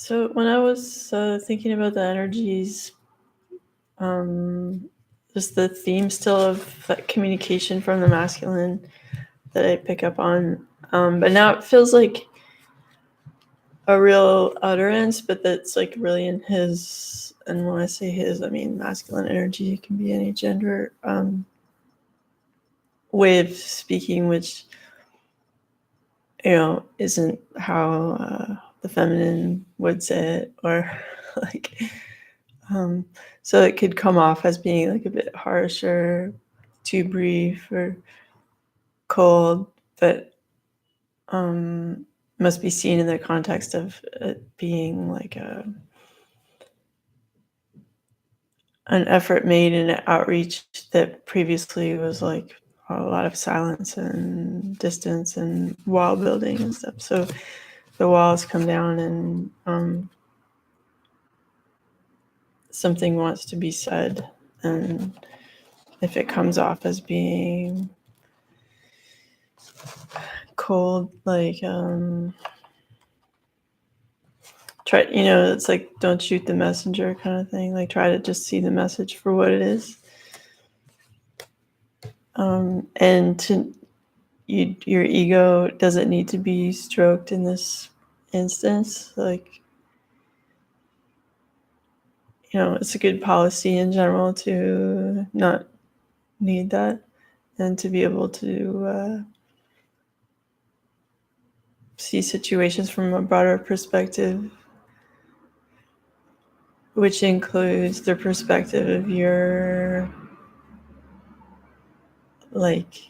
So when I was thinking about the energies, just the theme still of that communication from the masculine that I pick up on, but now it feels like a real utterance, but that's like really in his. And when I say his, I mean masculine energy. It can be any gender way of speaking, which isn't how the feminine would say it, or like. So it could come off as being like a bit harsh or too brief or cold, but must be seen in the context of it being like an effort made in an outreach that previously was like a lot of silence and distance and wall building and stuff. So the walls come down and something wants to be said, and if it comes off as being cold, like try, it's like don't shoot the messenger kind of thing, like try to just see the message for what it is, and your ego doesn't need to be stroked in this instance. Like, it's a good policy in general to not need that, and to be able to see situations from a broader perspective, which includes the perspective of your like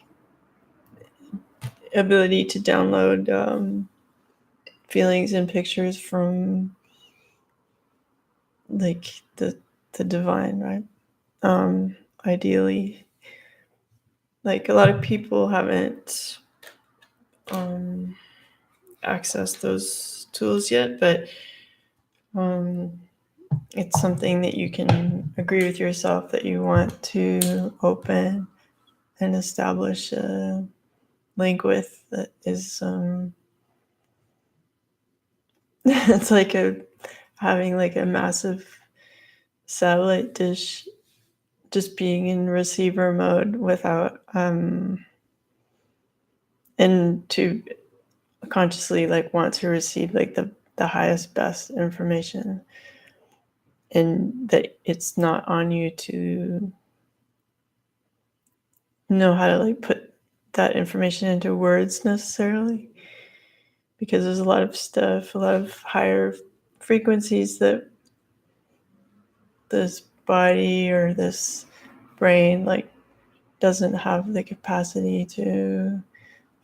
ability to download feelings and pictures from like the divine, right? Ideally, like a lot of people haven't accessed those tools yet, but it's something that you can agree with yourself that you want to open and establish a link with, that is it's like having like a massive satellite dish just being in receiver mode without and to consciously like want to receive like the highest best information, and that it's not on you to know how to like put that information into words necessarily, because there's a lot of stuff, a lot of higher frequencies that this body or this brain like doesn't have the capacity to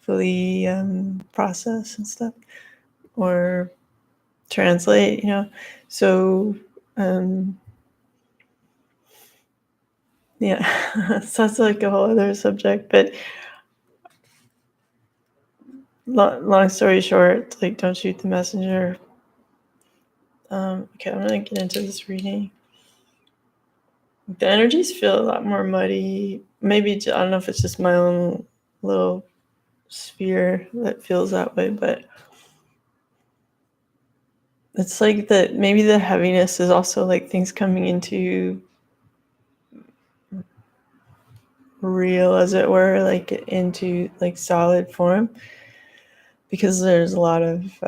fully process and stuff or translate, so yeah. So that's like a whole other subject, but long story short, like don't shoot the messenger. Okay, I'm gonna get into this reading. The energies feel a lot more muddy. Maybe, I don't know if it's just my own little sphere that feels that way, but it's like that maybe the heaviness is also like things coming into real, as it were, like into like solid form, because there's a lot of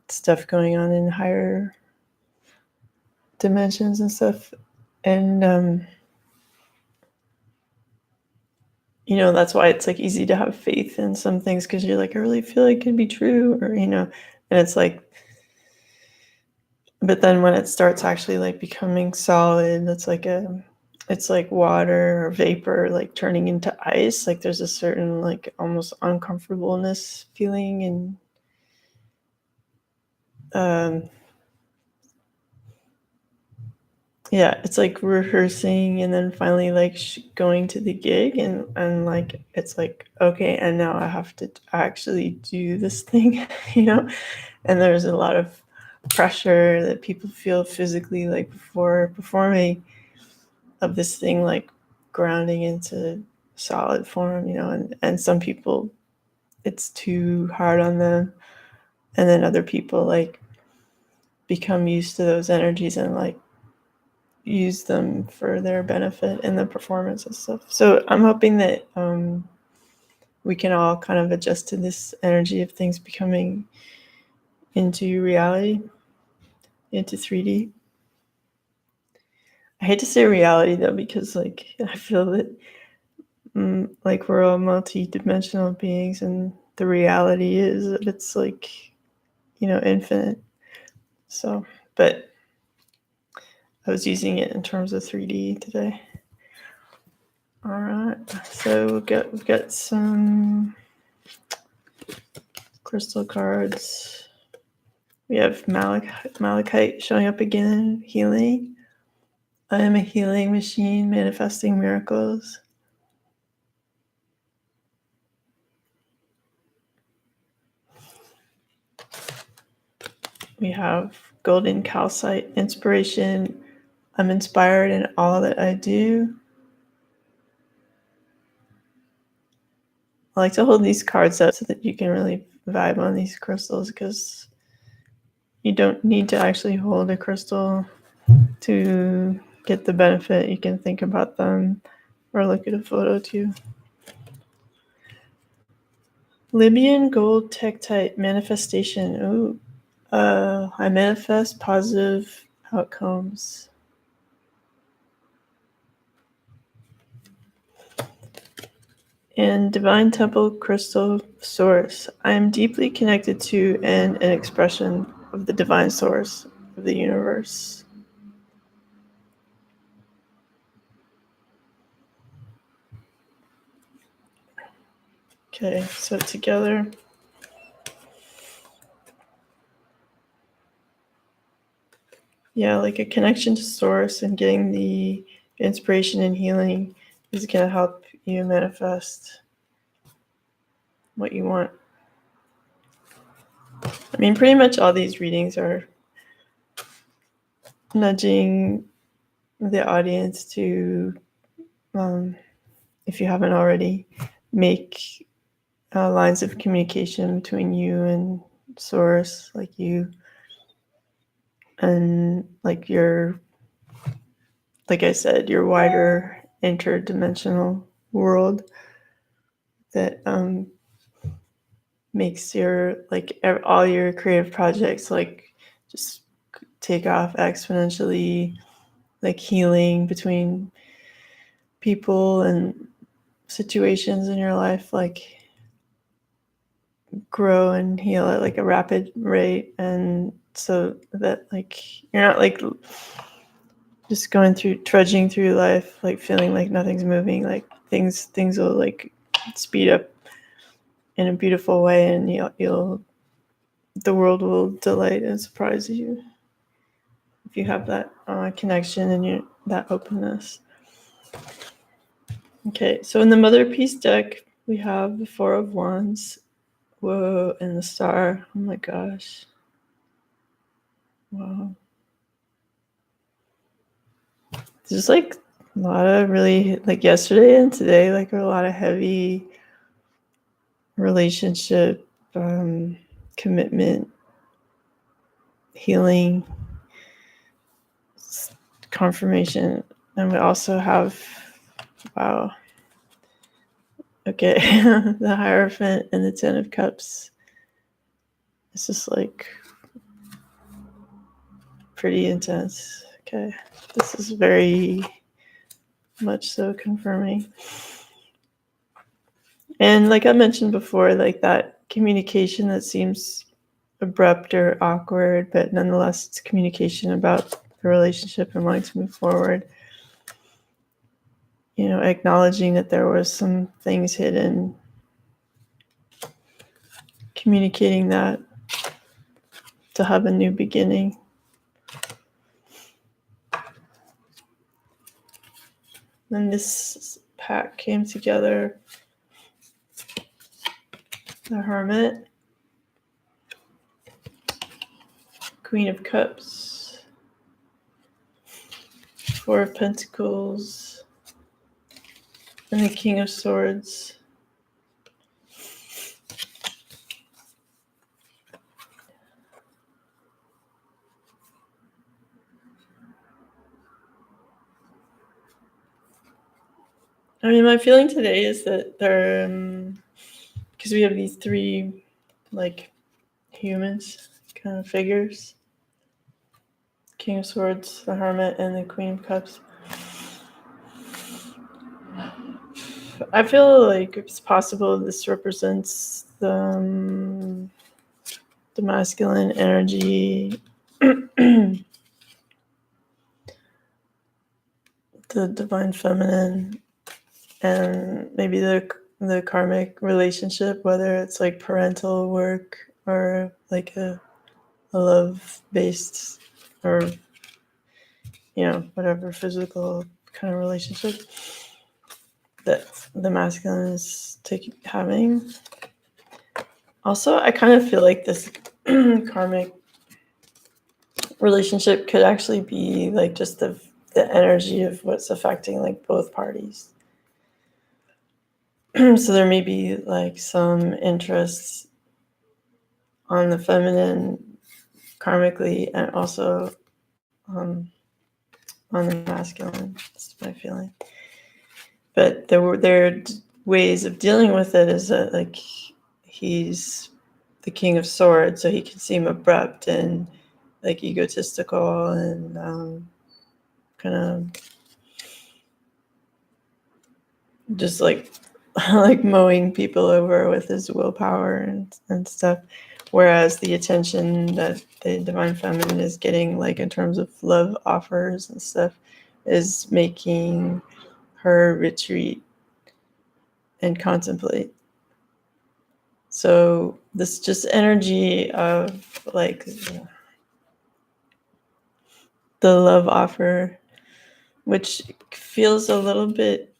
stuff going on in higher dimensions and stuff, and that's why it's like easy to have faith in some things, because you're like, I really feel like it could be true, or and it's like, but then when it starts actually like becoming solid, it's like water or vapor like turning into ice. Like there's a certain like almost uncomfortableness feeling, and yeah, it's like rehearsing and then finally like going to the gig, and like it's like, okay, and now I have to actually do this thing. And there's a lot of pressure that people feel physically like before performing, of this thing like grounding into solid form, and some people it's too hard on them, and then other people like become used to those energies and like use them for their benefit in the performance and stuff. So I'm hoping that we can all kind of adjust to this energy of things becoming into reality, into 3D. I hate to say reality though, because like I feel that like we're all multi-dimensional beings, and the reality is that it's like, you know, infinite. So, but I was using it in terms of 3D today. All right, so we've got some crystal cards. We have Malachite showing up again, healing. I am a healing machine manifesting miracles. We have golden calcite, inspiration. I'm inspired in all that I do. I like to hold these cards up so that you can really vibe on these crystals, because you don't need to actually hold a crystal to get the benefit. You can think about them or look at a photo too. Libyan gold tektite manifestation. Ooh. I manifest positive outcomes. And divine temple crystal source. I am deeply connected to and an expression of the divine source of the universe. Okay, so together. Yeah, like a connection to source and getting the inspiration and healing is going to help you manifest what you want. I mean, pretty much all these readings are nudging the audience to, if you haven't already, make lines of communication between you and source, like you and like your, like I said, your wider interdimensional world that makes your like all your creative projects like just take off exponentially, like healing between people and situations in your life like grow and heal at like a rapid rate, and so that like you're not like just going through trudging through life like feeling like nothing's moving, like things will like speed up in a beautiful way, and you'll the world will delight and surprise you if you have that connection and that openness. Okay, so in the Mother Peace deck, we have the Four of Wands. Whoa, and the Star. Oh my gosh. Wow. There's like a lot of really, like yesterday and today, like a lot of heavy relationship, commitment, healing, confirmation. And we also have, wow. Okay, the Hierophant and the Ten of Cups. It's just like pretty intense. Okay, this is very much so confirming. And like I mentioned before, like that communication that seems abrupt or awkward, but nonetheless it's communication about the relationship and wanting to move forward. You know, acknowledging that there was some things hidden, communicating that to have a new beginning. Then this pack came together. The Hermit, Queen of Cups, Four of Pentacles, and the King of Swords. I mean, my feeling today is that they're because we have these three like humans kind of figures: King of Swords, the Hermit, and the Queen of Cups. I feel like it's possible this represents the masculine energy, the divine feminine, and maybe the karmic relationship, whether it's like parental work or like a love-based, or whatever physical kind of relationship that the masculine is having. Also, I kind of feel like this karmic relationship could actually be like just the energy of what's affecting like both parties. So there may be like some interests on the feminine karmically, and also on the masculine. That's my feeling. But their ways of dealing with it is that like he's the King of Swords, so he can seem abrupt and like egotistical and kind of just like like mowing people over with his willpower and stuff. Whereas the attention that the divine feminine is getting, like in terms of love offers and stuff, is making her retreat and contemplate. So this just energy of like the love offer, which feels a little bit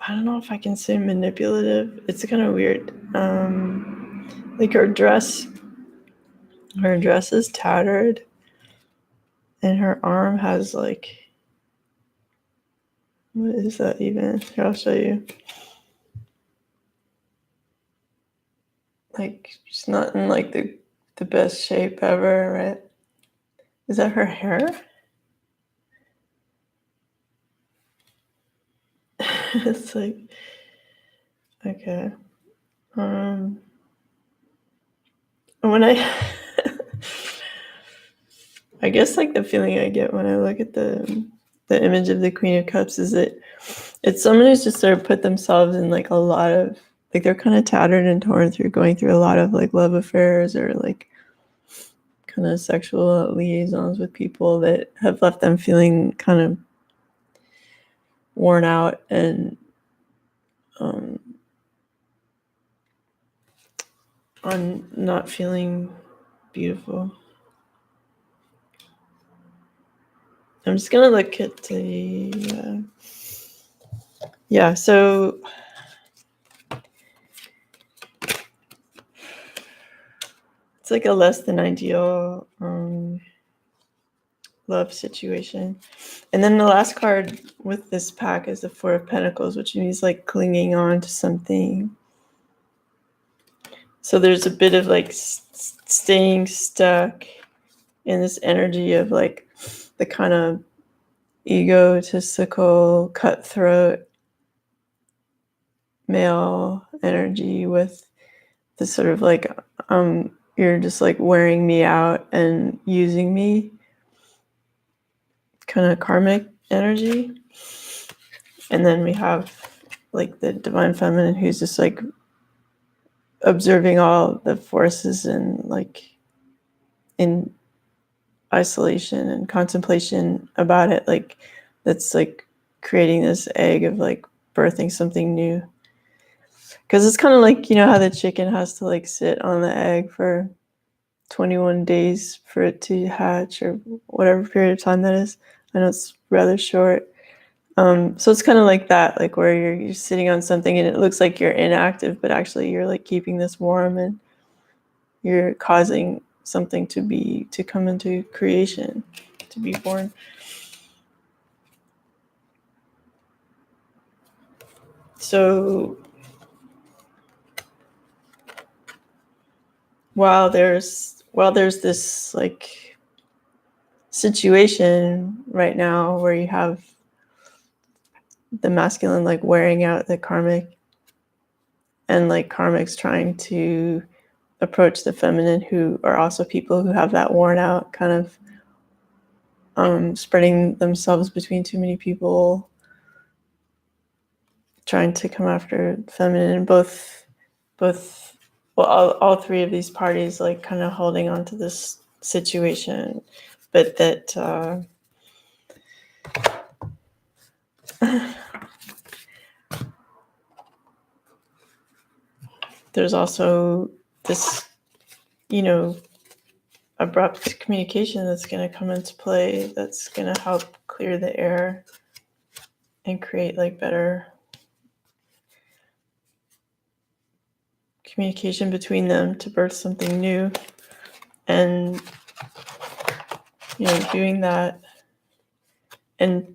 I don't know if I can say manipulative. It's kind of weird. Like her dress is tattered, and her arm has like, what is that even? Here, I'll show you. Like she's not in like the best shape ever, right? Is that her hair? It's like, okay. When I guess like the feeling I get when I look at the image of the Queen of Cups is that it's someone who's just sort of put themselves in like a lot of, like they're kind of tattered and torn through, going through a lot of like love affairs or like kind of sexual liaisons with people that have left them feeling kind of worn out and on not feeling beautiful. I'm just gonna look at the so it's like a less than ideal love situation. And then the last card with this pack is the Four of Pentacles, which means like clinging on to something. So there's a bit of like staying stuck in this energy of like the kind of egotistical, cutthroat male energy with this sort of like, you're just like wearing me out and using me kind of karmic energy. And then we have like the divine feminine who's just like observing all the forces and like in isolation and contemplation about it, like that's like creating this egg of like birthing something new. Because it's kind of like, how the chicken has to like sit on the egg for 21 days for it to hatch, or whatever period of time that is. I know it's rather short. So it's kind of like that, like where you're sitting on something and it looks like you're inactive, but actually you're like keeping this warm and you're causing something to come into creation, to be born. So while there's well, there's this like situation right now where you have the masculine like wearing out the karmic, and like karmic's trying to approach the feminine, who are also people who have that worn out kind of spreading themselves between too many people, trying to come after feminine. And both well, all three of these parties like kind of holding on to this situation, but that there's also this, you know, abrupt communication that's going to come into play, that's going to help clear the air and create like better communication between them to birth something new. And you know, doing that and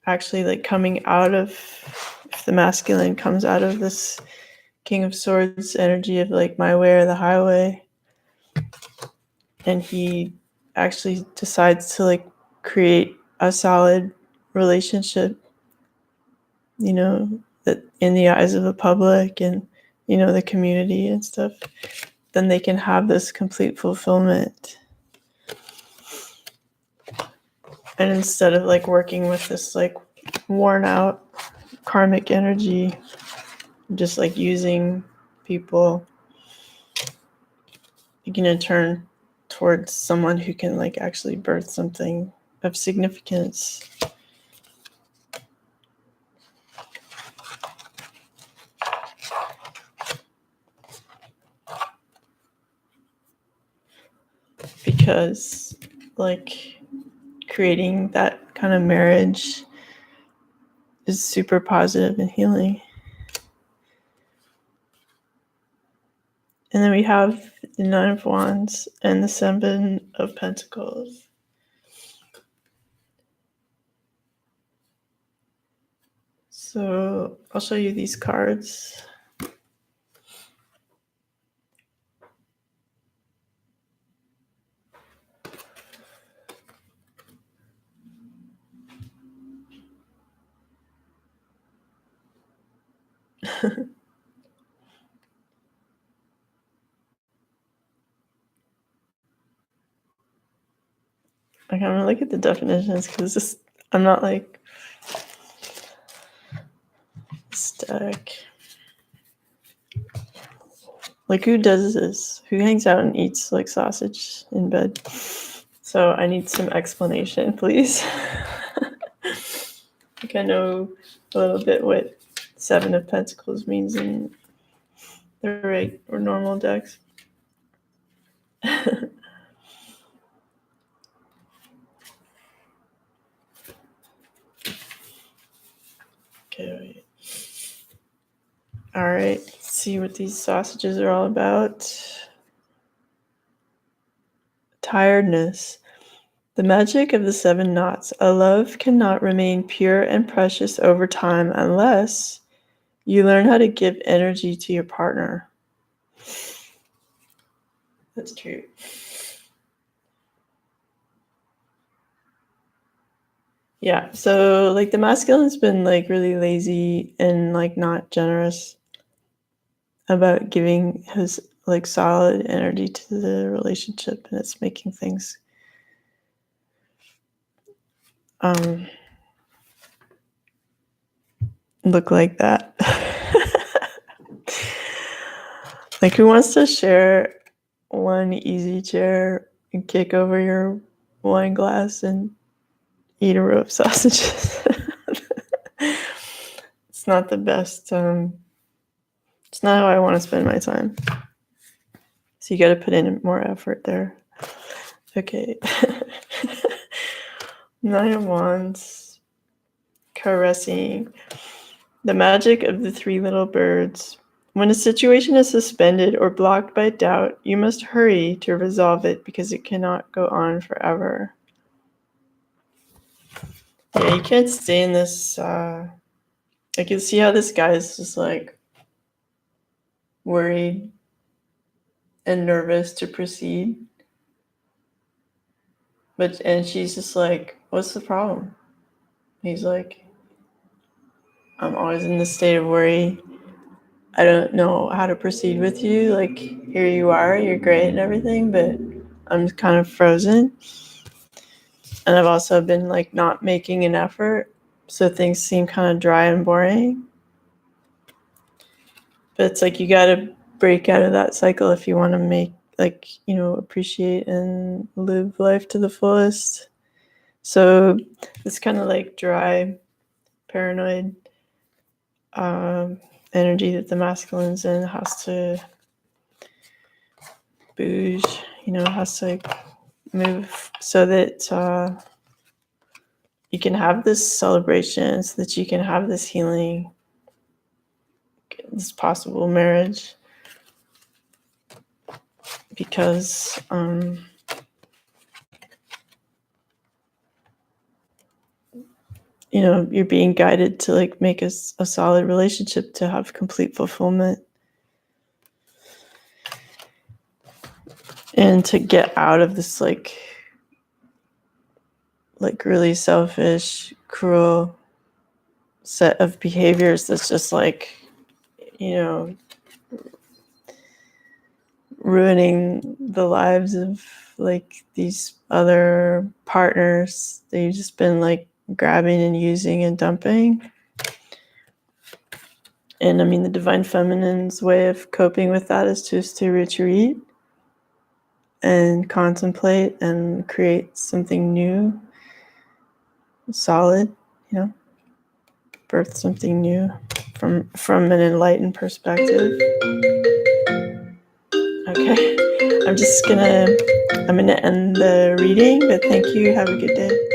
actually like coming out of, if the masculine comes out of this King of Swords energy of like my way or the highway, and he actually decides to like create a solid relationship, you know, that in the eyes of the public and, you know, the community and stuff, then they can have this complete fulfillment. And instead of like working with this like worn out karmic energy, just like using people, you can turn towards someone who can like actually birth something of significance. Because like creating that kind of marriage is super positive and healing. And then we have the Nine of Wands and the Seven of Pentacles. So I'll show you these cards. I'm gonna look at the definitions because I'm not like stuck. Like, who does this? Who hangs out and eats like sausage in bed? So I need some explanation, please. Like, I know a little bit what Seven of Pentacles means in the right or normal decks. Okay, wait. All right, let's see what these sausages are all about. Tiredness. The magic of the seven knots. A love cannot remain pure and precious over time unless you learn how to give energy to your partner. That's true. Yeah, so like the masculine's been like really lazy and like not generous about giving his like solid energy to the relationship, and it's making things look like that. Like, who wants to share one easy chair and kick over your wine glass and eat a row of sausages? It's not the best. It's not how I want to spend my time. So you got to put in more effort there. Okay. Nine of Wands. Caressing. The magic of the three little birds. When a situation is suspended or blocked by doubt, you must hurry to resolve it because it cannot go on forever. Yeah, you can't stay in this. I can see how this guy is just like worried and nervous to proceed. and she's just like, what's the problem? He's like, I'm always in this state of worry. I don't know how to proceed with you. Like, here you are, you're great and everything, but I'm kind of frozen. And I've also been like not making an effort. So things seem kind of dry and boring. But it's like you got to break out of that cycle if you want to make, like, you know, appreciate and live life to the fullest. So this kind of like dry, paranoid energy that the masculine's in has to bouge, you know, has to like move so that you can have this celebration, so that you can have this healing, this possible marriage, because you know, you're being guided to like make a solid relationship, to have complete fulfillment, and to get out of this like really selfish, cruel set of behaviors that's just like, you know, ruining the lives of like these other partners that you've just been like grabbing and using and dumping. And I mean, the divine feminine's way of coping with that is just to retreat and contemplate and create something new, solid, you know, birth something new from an enlightened perspective. Okay, I'm gonna end the reading, but thank you. Have a good day.